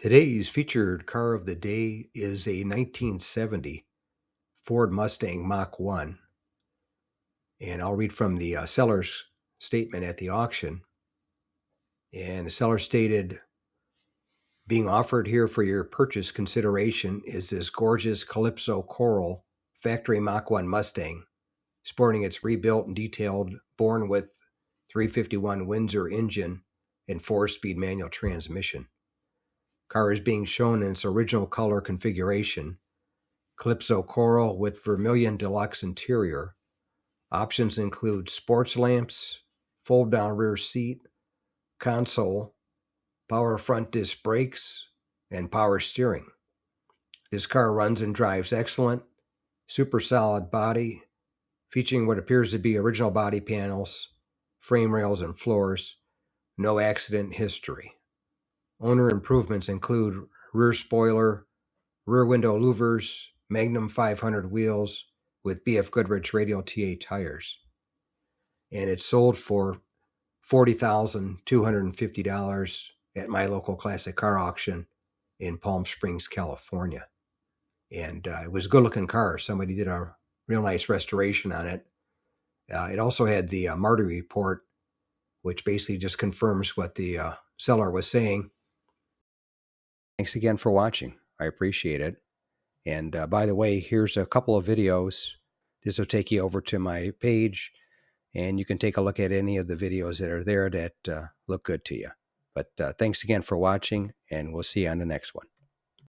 Today's featured car of the day is a 1970 Ford Mustang Mach 1. And I'll read from the seller's statement at the auction. And the seller stated, being offered here for your purchase consideration is this gorgeous Calypso Coral factory Mach 1 Mustang, sporting its rebuilt and detailed, born with 351 Windsor engine and 4-speed manual transmission. Car is being shown in its original color configuration, Calypso Coral with Vermillion Deluxe interior. Options include sports lamps, fold-down rear seat, console, power front disc brakes, and power steering. This car runs and drives excellent, super solid body, featuring what appears to be original body panels, frame rails, and floors. No accident history. Owner improvements include rear spoiler, rear window louvers, Magnum 500 wheels with BF Goodrich radial TA tires. And it's sold for $40,250 at my local classic car auction in Palm Springs, California. And it was a good-looking car. Somebody did a real nice restoration on it. It also had the Marty report, which basically just confirms what the seller was saying. Thanks again for watching. I appreciate it. And by the way, here's a couple of videos. This will take you over to my page, and you can take a look at any of the videos that are there that look good to you. But thanks again for watching, and we'll see you on the next one.